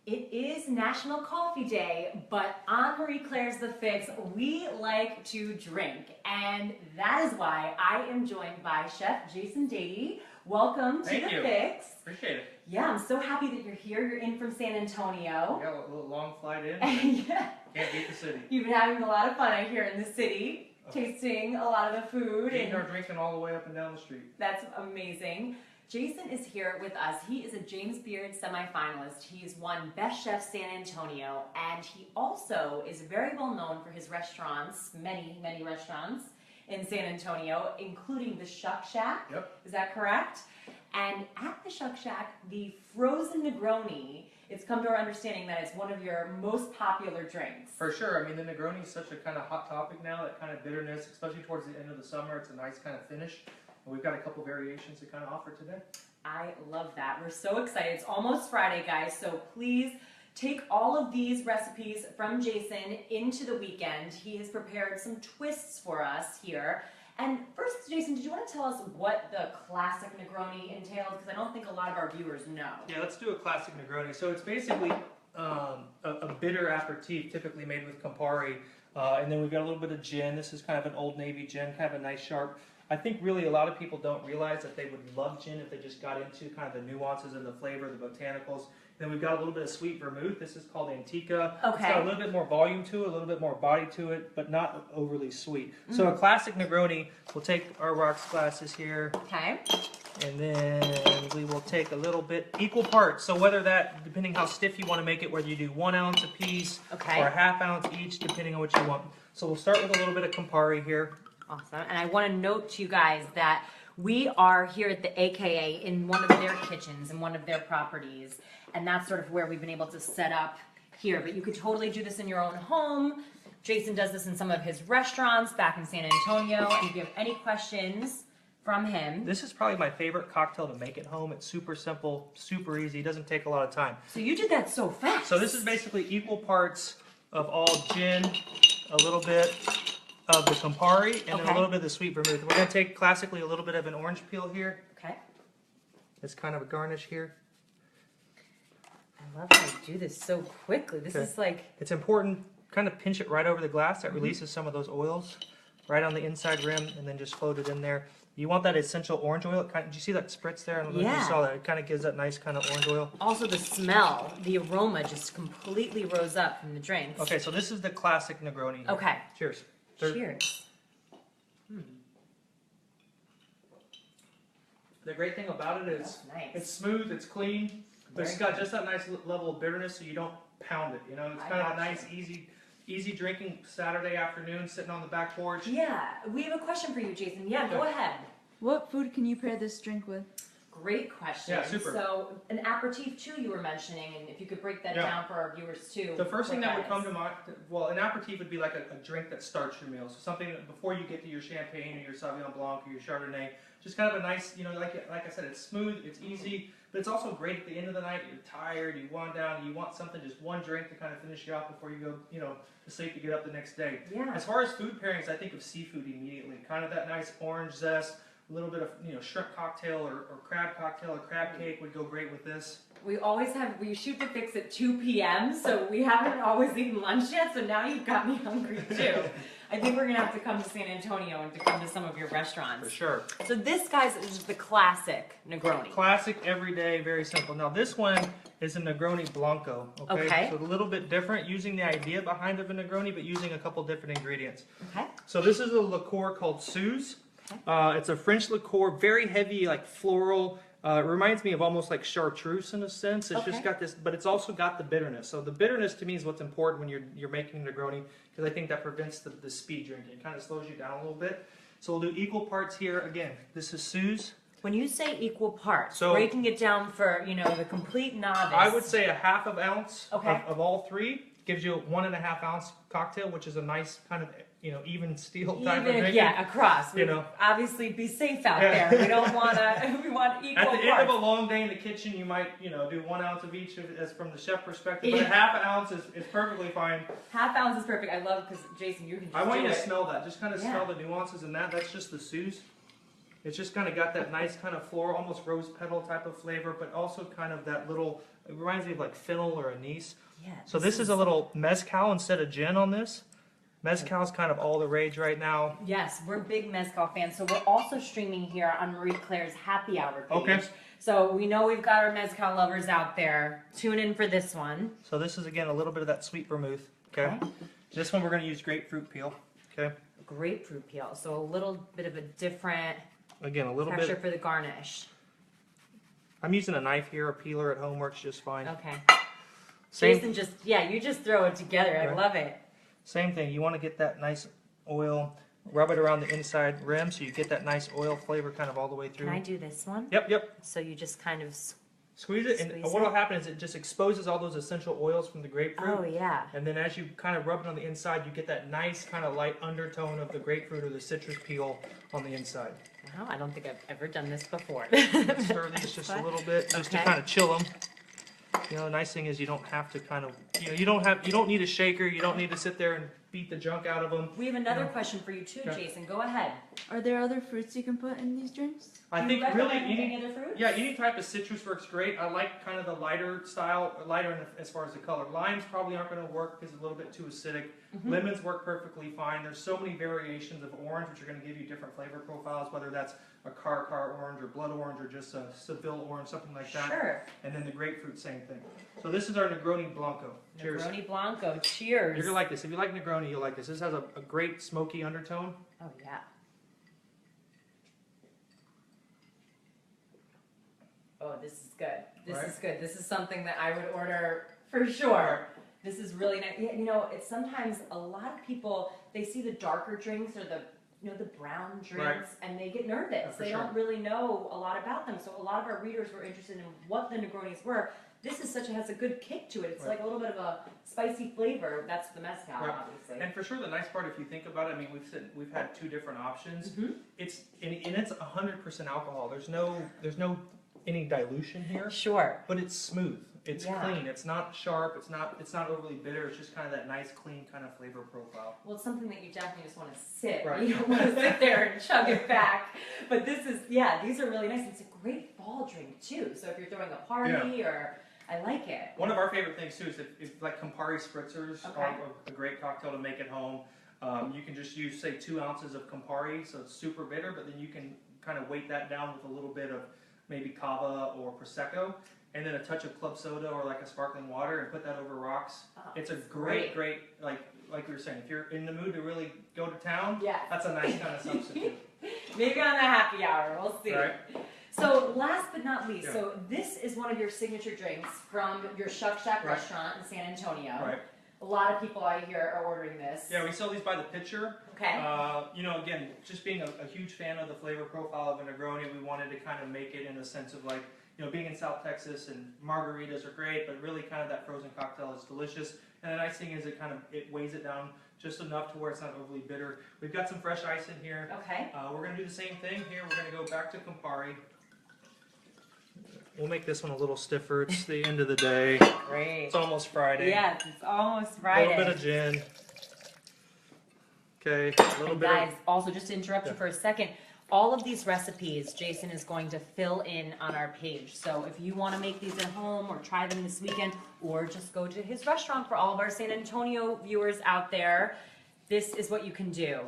It is National Coffee Day, but on Marie Claire's The Fix, we like to drink. And that is why I am joined by Chef Jason Dady. Welcome to The Fix. Appreciate it. Yeah, I'm so happy that you're here. You're in from San Antonio. Yeah, a little long flight in. Yeah. Can't beat the city. You've been having a lot of fun out here in the city, tasting a lot of the food. Eating or drinking all the way up and down the street. That's amazing. Jason is here with us. He is a James Beard semifinalist. He's won Best Chef San Antonio, and he also is very well known for his restaurants, many restaurants in San Antonio, including the Shuck Shack. Yep. Is that correct? And at the Shuck Shack, the Frozen Negroni, it's come to our understanding that it's one of your most popular drinks. For sure. I mean, the Negroni is such a kind of hot topic now, that kind of bitterness, especially towards the end of the summer. It's a nice kind of finish. And we've got a couple variations to kind of offer today. I love that. We're so excited. It's almost Friday, guys, so please take all of these recipes from Jason into the weekend. He has prepared some twists for us here. And first, Jason, did you want to tell us what the classic Negroni entails? Because I don't think a lot of our viewers know. Yeah, let's do a classic Negroni. So it's basically a bitter aperitif, typically made with Campari. And then we've got a little bit of gin. This is kind of an Old Navy gin, kind of a nice sharp. I think really a lot of people don't realize that they would love gin if they just got into kind of the nuances and the flavor, the botanicals. Then we've got a little bit of sweet vermouth. This is called Antica. Okay. It's got a little bit more volume to it, a little bit more body to it, but not overly sweet. So a classic Negroni, we'll take our rocks glasses here. Okay. And then we will take a little bit, equal parts. So whether that, depending how stiff you want to make it, whether you do 1 ounce a piece or a ½ ounce each, depending on what you want. So we'll start with a little bit of Campari here. Awesome. And I want to note to you guys that we are here at the AKA in one of their kitchens, in one of their properties. And that's sort of where we've been able to set up here. But you could totally do this in your own home. Jason does this in some of his restaurants back in San Antonio. And if you have any questions from him. This is probably my favorite cocktail to make at home. It's super simple, super easy. It doesn't take a lot of time. So you did that so fast. So this is basically equal parts of all gin, a little bit of the Campari, and then a little bit of the sweet vermouth. We're going to take classically a little bit of an orange peel here. Okay. It's kind of a garnish here. I love how you do this so quickly. This is like... It's important, kind of pinch it right over the glass. That releases some of those oils right on the inside rim, and then just float it in there. You want that essential orange oil. Did you see that spritz there? I don't know if you saw that. It kind of gives that nice kind of orange oil. Also the smell, the aroma just completely rose up from the drinks. Okay, so this is the classic Negroni here. Okay. Cheers. Cheers. The great thing about it is nice. It's smooth, it's clean, but it's got just that nice level of bitterness, so you don't pound it. You know, it's kind of a nice, easy drinking Saturday afternoon, sitting on the back porch. Yeah, we have a question for you, Jason. Yeah, go ahead. What food can you pair this drink with? Great question. Yeah, super. So, an aperitif too you were mentioning, and if you could break that down for our viewers too. The first thing that would come to mind, well, an aperitif would be like a drink that starts your meal. So something that before you get to your champagne or your Sauvignon Blanc or your Chardonnay, just kind of a nice, you know, like I said, it's smooth, it's easy, but it's also great at the end of the night. You're tired, you wind down, you want something, just one drink to kind of finish you off before you go, you know, to sleep to get up the next day. Yeah. As far as food pairings, I think of seafood immediately. Kind of that nice orange zest. A little bit of, you know, shrimp cocktail or crab cocktail or crab cake would go great with this. We shoot the fix at 2 p.m., so we haven't always eaten lunch yet, so now you've got me hungry too. I think we're going to have to come to San Antonio and to come to some of your restaurants. For sure. So this, guys, is the classic Negroni. Classic, everyday, very simple. Now this one is a Negroni Blanco. Okay. So a little bit different, using the idea behind of a Negroni, but using a couple different ingredients. Okay. So this is a liqueur called Suze. It's a French liqueur, very heavy, like floral. It reminds me of almost like chartreuse in a sense. It's just got this, but it's also got the bitterness. So the bitterness to me is what's important when you're making Negroni, because I think that prevents the speed drinking. It kind of slows you down a little bit. So we'll do equal parts here. Again, this is Suze. When you say equal parts, so breaking it down for, you know, the complete novice. I would say a ½ ounce of all three gives you a 1½ ounce cocktail, which is a nice kind of, you know, even steel type of drinking. Yeah, across. You know, obviously be safe out there. We don't want to. We want equal At the parts. end of a long day in the kitchen, you might, you know, do 1 ounce of each as from the chef perspective. But a ½ ounce is perfectly fine. ½ ounce is perfect. I love because Jason, you can. Just I want do you to it. smell that. Just kind of smell the nuances in that. That's just the Suze. It's just kind of got that nice kind of floral, almost rose petal type of flavor, but also kind of that little, it reminds me of like fennel or anise. Yeah. So this is a little mezcal instead of gin on this. Mezcal's kind of all the rage right now. Yes, we're big mezcal fans. So we're also streaming here on Marie Claire's Happy Hour page. Okay. So we know we've got our mezcal lovers out there. Tune in for this one. So this is, again, a little bit of that sweet vermouth. Okay. This one we're going to use grapefruit peel. Okay. Grapefruit peel. So a little bit of a different Again, a little texture bit. for the garnish. I'm using a knife here. A peeler at home works just fine. Okay. Same, Jason just, yeah, you just throw it together. I Right. love it. same thing. You want to get that nice oil. Rub it around the inside rim so you get that nice oil flavor kind of all the way through. Can I do this one? Yep, yep. So you just kind of, Squeeze it, and Squeeze what will it. happen is it just exposes all those essential oils from the grapefruit. oh yeah. And then as you kind of rub it on the inside, you get that nice kind of light undertone of the grapefruit or the citrus peel on the inside. Wow, I don't think I've ever done this before. Stir these just a little bit, just to Okay. kind of chill them. You know, the nice thing is you don't have to kind of, you don't need a shaker. You don't need to sit there and beat the junk out of them. We have another Yeah. question for you too, Okay. Jason. Go ahead. Are there other fruits you can put in these drinks? I Do think you really recommend any, any other fruits? yeah, any type of citrus works great. I like kind of the lighter style, as far as the color. Limes probably aren't going to work because it's a little bit too acidic. Mm-hmm. Lemons work perfectly fine. There's so many variations of orange, which are going to give you different flavor profiles, whether that's a car orange or blood orange or just a Seville orange, something like that. Sure. And then the grapefruit, same thing. So this is our Negroni Blanco. Cheers. Negroni Blanco. Cheers. You're going to like this. If you like Negroni, you'll like this. This has a great smoky undertone. Oh yeah. Oh, this is good. This Right. is good. This is something that I would order for sure. This is really nice. Yeah, you know, it's sometimes a lot of people, they see the darker drinks or the the brown drinks and they get nervous. Yeah, for They sure. don't really know a lot about them. So a lot of our readers were interested in what the Negronis were. This is has a good kick to it. It's Right. like a little bit of a spicy flavor. That's the mezcal, Right. obviously. And for sure, the nice part, if you think about it, I mean, we've had two different options. Mhm. It's 100% alcohol. There's no any dilution here, Sure. but it's smooth. It's Yeah. clean. It's not sharp. It's not overly bitter. It's just kind of that nice, clean kind of flavor profile. Well, it's something that you definitely just want to sip. Right. You don't want to sit there and chug it back. But this is, these are really nice. It's a great fall drink too. So if you're throwing a party or, I like it. One of our favorite things too is if like Campari spritzers Okay. are a great cocktail to make at home. You can just use, say, 2 ounces of Campari, so it's super bitter, but then you can kind of weight that down with a little bit of maybe Cava or Prosecco, and then a touch of club soda or like a sparkling water, and put that over rocks. Oh, It's a it's great, like we were saying, if you're in the mood to really go to town, Yeah. that's a nice kind of substitute. Maybe on the happy hour. We'll see. Right. So last but not least, Yeah. so this is one of your signature drinks from your Shuck Shack Right. restaurant in San Antonio. Right. A lot of people I hear are ordering this. Yeah, we sell these by the pitcher. Okay. Again, just being a huge fan of the flavor profile of a Negroni, we wanted to kind of make it in a sense of like, being in South Texas and margaritas are great, but really kind of that frozen cocktail is delicious. And the nice thing is it weighs it down just enough to where it's not overly bitter. We've got some fresh ice in here. Okay. We're going to do the same thing here. We're going to go back to Campari. We'll make this one a little stiffer. It's the end of the day. Great. It's almost Friday. Yes, it's almost A Friday. little bit of gin. Okay, a little And bit guys, of... also just to interrupt you for a second, all of these recipes Jason is going to fill in on our page. So if you want to make these at home or try them this weekend or just go to his restaurant, for all of our San Antonio viewers out there, this is what you can do.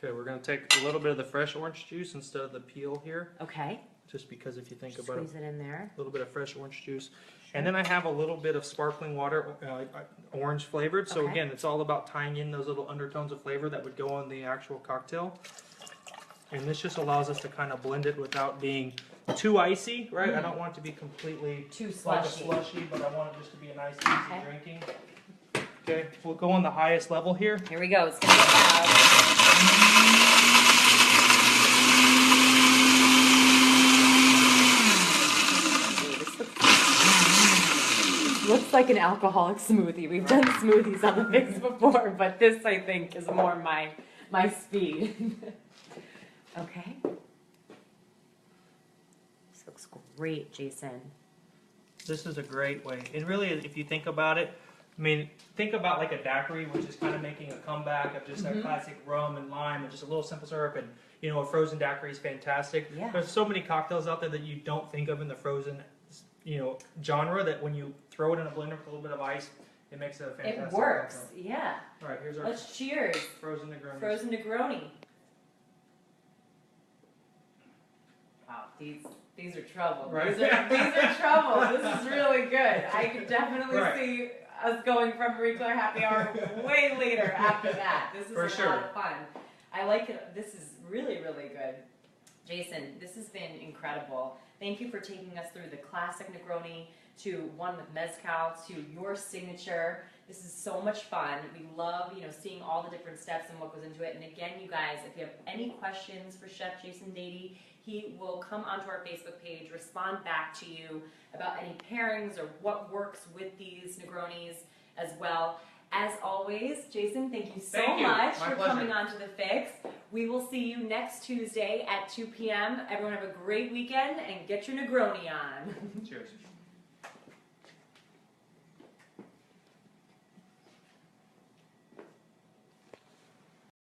Okay, we're going to take a little bit of the fresh orange juice instead of the peel here, Okay. just because if you think about it, Squeeze it in there. a little bit of fresh orange juice. And then I have a little bit of sparkling water, orange flavored. So Okay. again, it's all about tying in those little undertones of flavor that would go on the actual cocktail. And this just allows us to kind of blend it without being too icy, right? I don't want it to be completely Too like a slushy. slushy, but I want it just to be a nice, easy Okay. drinking. Okay, we'll go on the highest level here. Here we go. It's going to be loud. Looks like an alcoholic smoothie. We've done smoothies on the mix before, but this I think is more my speed. Okay. This looks great, Jason. This is a great way. And really, if you think about it, I mean, think about like a daiquiri, which is kind of making a comeback of just that classic rum and lime and just a little simple syrup. And, you know, a frozen daiquiri is fantastic. Yeah. There's so many cocktails out there that you don't think of in the frozen, you know, genre that when you throw it in a blender with a little bit of ice, it makes it a fantastic It works. cocktail. Yeah. All right, here's our Let's cheers. frozen Negroni. Frozen Negroni. Wow, these are trouble. Right. These are trouble. This is really good. I could definitely Right. see us going from regular happy hour way later after that. This is For a sure. lot of fun. I like it. This is really, really good. Jason, this has been incredible. Thank you for taking us through the classic Negroni to one with mezcal to your signature. This is so much fun. We love, you know, seeing all the different steps and what goes into it. And again, you guys, if you have any questions for Chef Jason Dady, he will come onto our Facebook page, respond back to you about any pairings or what works with these Negronis as well. As always, Jason, thank you so Thank you. much My for pleasure. coming on to The Fix. We will see you next Tuesday at 2 p.m. Everyone have a great weekend and get your Negroni on. Cheers.